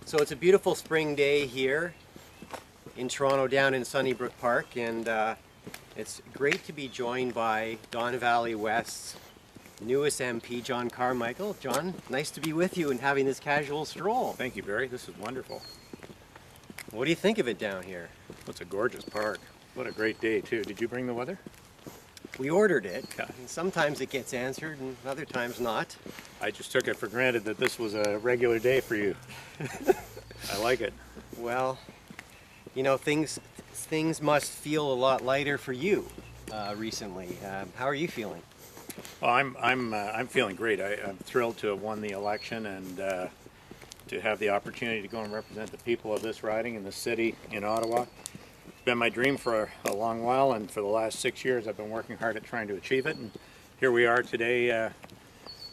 So it's a beautiful spring day here in Toronto, down in Sunnybrook Park, and it's great to be joined by Don Valley West's newest MP, John Carmichael. John, nice to be with you and having this casual stroll. Thank you, Barry. This is wonderful. What do you think of it down here? It's a gorgeous park. What a great day, too. Did you bring the weather? We ordered it. Yeah. And sometimes it gets answered and other times not. I just took it for granted that this was a regular day for you. I like it. Well, you know, things must feel a lot lighter for you recently. How are you feeling? Well, I'm feeling great. I'm thrilled to have won the election and to have the opportunity to go and represent the people of this riding in the city in Ottawa. It's been my dream for a long while, and for the last 6 years I've been working hard at trying to achieve it. And here we are today,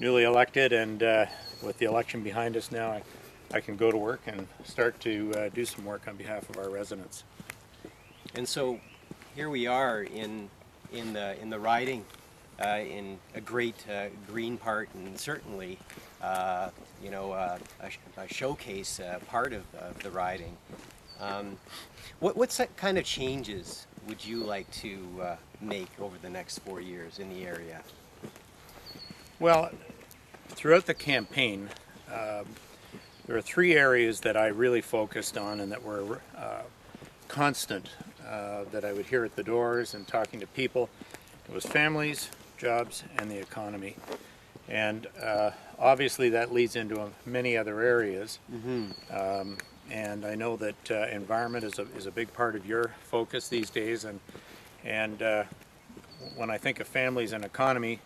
newly elected, and with the election behind us now, I can go to work and start to do some work on behalf of our residents. And so here we are in the riding, in a great green part, and certainly you know, a showcase part of the riding. What kind of changes would you like to make over the next 4 years in the area? Well, throughout the campaign, there are 3 areas that I really focused on and that were constant, that I would hear at the doors and talking to people. It was families, jobs, and the economy. And obviously that leads into many other areas. Mm-hmm. And I know that environment is a big part of your focus these days. And when I think of families and economy,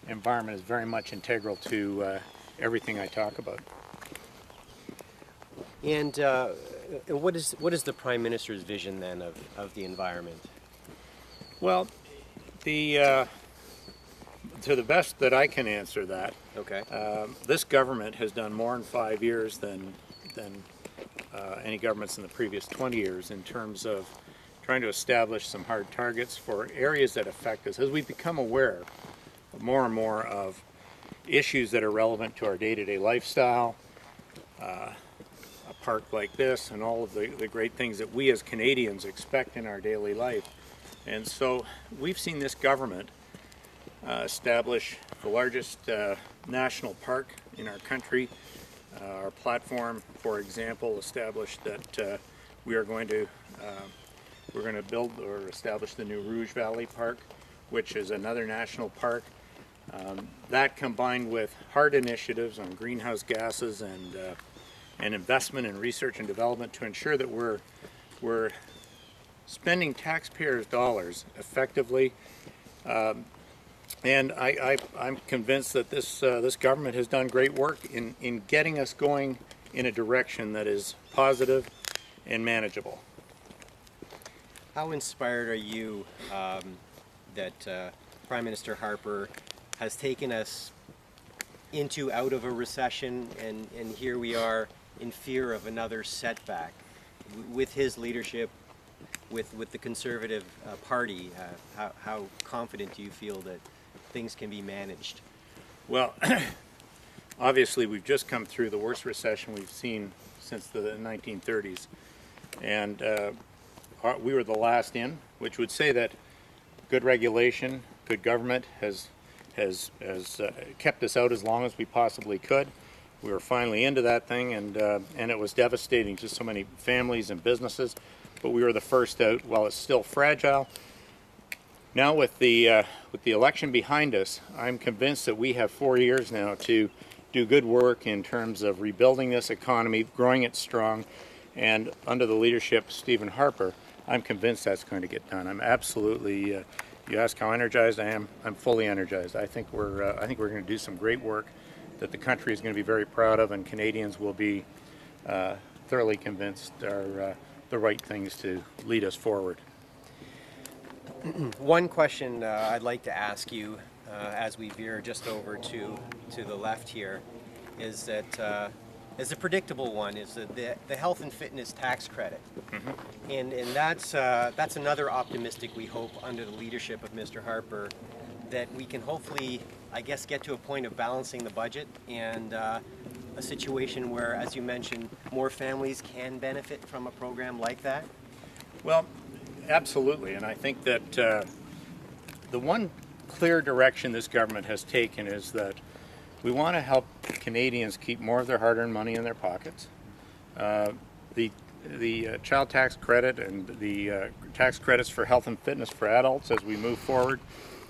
environment is very much integral to everything I talk about. And what is the Prime Minister's vision then of the environment? Well, to the best that I can answer that, okay. This government has done more in 5 years than any governments in the previous 20 years in terms of trying to establish some hard targets for areas that affect us. As we become aware more and more of issues that are relevant to our day-to-day lifestyle, a park like this and all of the great things that we as Canadians expect in our daily life. And so we've seen this government establish the largest national park in our country. Our platform, for example, established that we're going to build or establish the new Rouge Valley Park, which is another national park. That combined with hard initiatives on greenhouse gases and investment in research and development to ensure that we're spending taxpayers' dollars effectively. And I'm convinced that this government has done great work in getting us going in a direction that is positive and manageable. How inspired are you that Prime Minister Harper has taken us out of a recession, and here we are in fear of another setback? With his leadership, with the Conservative Party, how confident do you feel that things can be managed? Well, obviously we've just come through the worst recession we've seen since the 1930s, and we were the last in, which would say that good regulation, good government has kept us out as long as we possibly could. We were finally into that thing, and it was devastating to so many families and businesses, but we were the first out while it's still fragile. Now with the election behind us, I'm convinced that we have 4 years now to do good work in terms of rebuilding this economy, growing it strong, and under the leadership of Stephen Harper, I'm convinced that's going to get done. I'm absolutely, you ask how energized I am, I'm fully energized. I think we're going to do some great work that the country is going to be very proud of, and Canadians will be thoroughly convinced are the right things to lead us forward. One question I'd like to ask you as we veer just over to the left here is that is a predictable one, is the health and fitness tax credit. Mm-hmm. And that's another optimistic, we hope, under the leadership of Mr. Harper, that we can hopefully, I guess, get to a point of balancing the budget and a situation where, as you mentioned, more families can benefit from a program like that? Well, absolutely, and I think that the one clear direction this government has taken is that we want to help Canadians keep more of their hard-earned money in their pockets. The child tax credit and the tax credits for health and fitness for adults as we move forward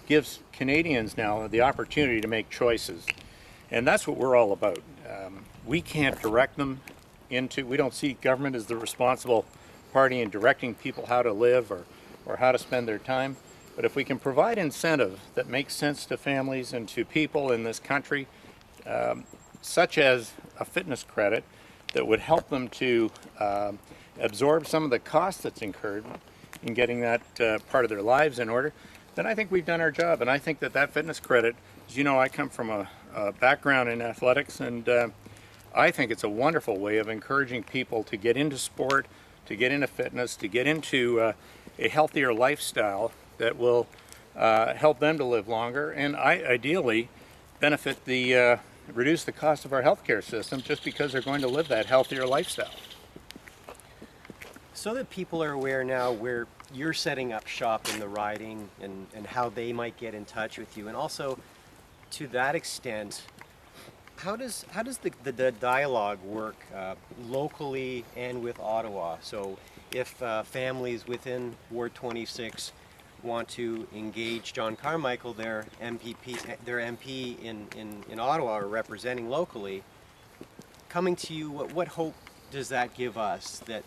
gives Canadians now the opportunity to make choices. And that's what we're all about. We can't direct them into, we don't see government as the responsible party in directing people how to live or how to spend their time. But if we can provide incentive that makes sense to families and to people in this country, such as a fitness credit that would help them to absorb some of the cost that's incurred in getting that part of their lives in order, then I think we've done our job. And I think that that fitness credit, as you know, I come from a background in athletics, and I think it's a wonderful way of encouraging people to get into sport, to get into fitness, to get into a healthier lifestyle that will help them to live longer and ideally benefit reduce the cost of our healthcare system just because they're going to live that healthier lifestyle. So that people are aware now where you're setting up shop in the riding and how they might get in touch with you, and also to that extent, how does the dialogue work locally and with Ottawa? So if families within Ward 26 want to engage John Carmichael, their MP in Ottawa, or representing locally, coming to you, what hope does that give us that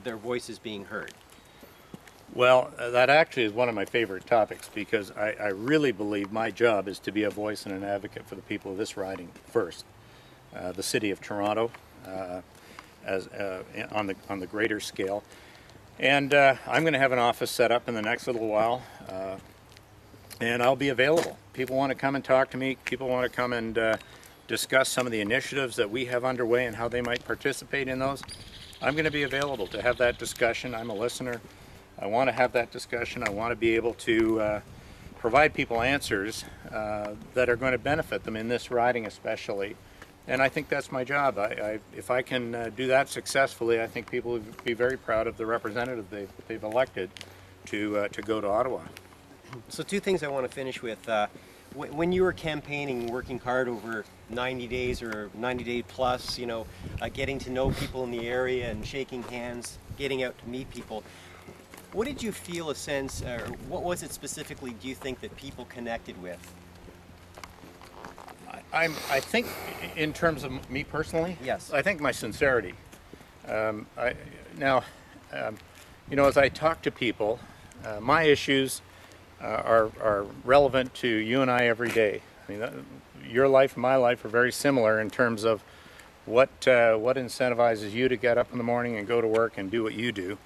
their voice is being heard? Well, that actually is one of my favorite topics because I really believe my job is to be a voice and an advocate for the people of this riding first. The City of Toronto, on the greater scale. And I'm going to have an office set up in the next little while, and I'll be available. People want to come and talk to me. People want to come and discuss some of the initiatives that we have underway and how they might participate in those. I'm going to be available to have that discussion. I'm a listener. I want to have that discussion. I want to be able to provide people answers that are going to benefit them in this riding especially. And I think that's my job. If I can do that successfully, I think people would be very proud of the representative they've elected to go to Ottawa. So two things I want to finish with. When you were campaigning, working hard over 90 days or 90 day plus, getting to know people in the area and shaking hands, getting out to meet people, what did you feel a sense, or what was it specifically do you think that people connected with? I think in terms of me personally, yes, I think my sincerity. As I talk to people, my issues are relevant to you and I every day. I mean, your life and my life are very similar in terms of what incentivizes you to get up in the morning and go to work and do what you do.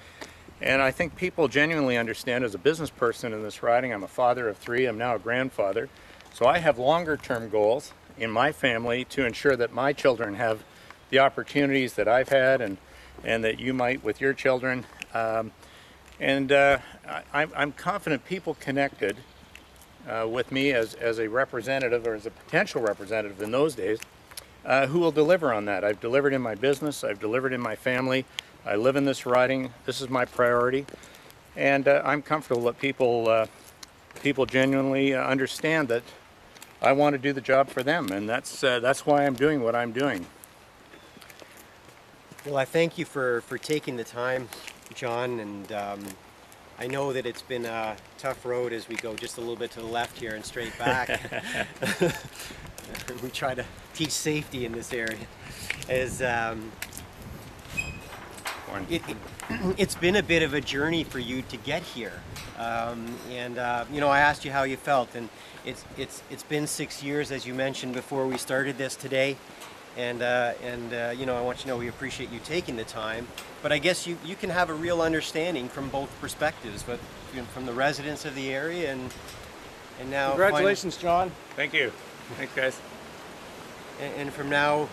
And I think people genuinely understand, as a business person in this riding, I'm a father of 3, I'm now a grandfather, so I have longer term goals in my family to ensure that my children have the opportunities that I've had and that you might with your children. I'm confident people connected with me as a representative, or as a potential representative in those days, who will deliver on that. I've delivered in my business, I've delivered in my family, I live in this riding, this is my priority, and I'm comfortable that people genuinely understand that I want to do the job for them, and that's why I'm doing what I'm doing. Well, I thank you for taking the time, John, and I know that it's been a tough road as we go just a little bit to the left here and straight back. We try to teach safety in this area. It's been a bit of a journey for you to get here, I asked you how you felt, and it's been 6 years, as you mentioned before we started this today, and I want you to know we appreciate you taking the time. But I guess you can have a real understanding from both perspectives, but from the residents of the area and now. Congratulations, John. Thank you. Thanks, guys. And from now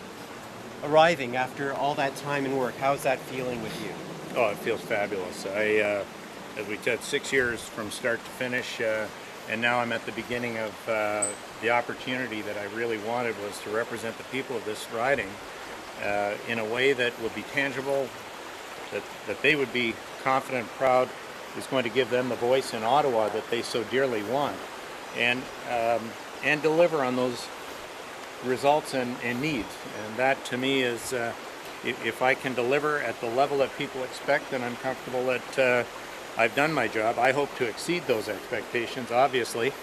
arriving after all that time and work, how's that feeling with you? Oh, it feels fabulous. As we said, 6 years from start to finish, and now I'm at the beginning of the opportunity that I really wanted, was to represent the people of this riding in a way that would be tangible, that they would be confident and proud is going to give them the voice in Ottawa that they so dearly want, and deliver on those results and needs. And that to me is, if I can deliver at the level that people expect, then I'm comfortable that I've done my job. I hope to exceed those expectations, obviously,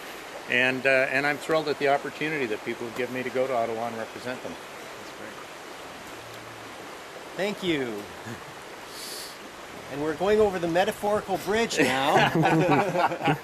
and I'm thrilled at the opportunity that people give me to go to Ottawa and represent them. Thank you. And we're going over the metaphorical bridge now.